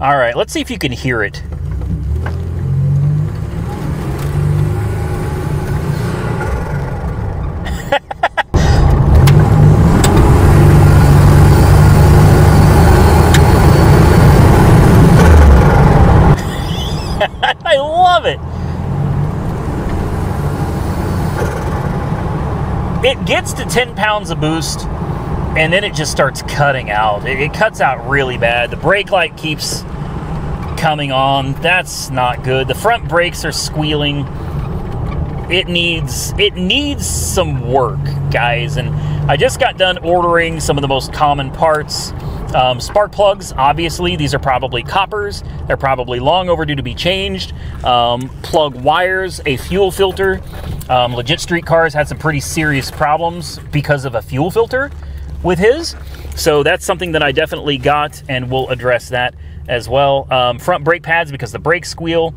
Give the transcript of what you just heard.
All right, let's see if you can hear it. I love it. It gets to 10 pounds of boost, and then it just starts cutting out. It cuts out really bad. The brake light keeps coming on. That's not good. The front brakes are squealing. It needs some work, guys. And I just got done ordering some of the most common parts. Spark plugs, obviously, these are probably coppers. They're probably long overdue to be changed. Plug wires, a fuel filter. Legit Street Cars had some pretty serious problems because of a fuel filter with his. So that's something that I definitely got, and we'll address that as well. Front brake pads because the brakes squeal.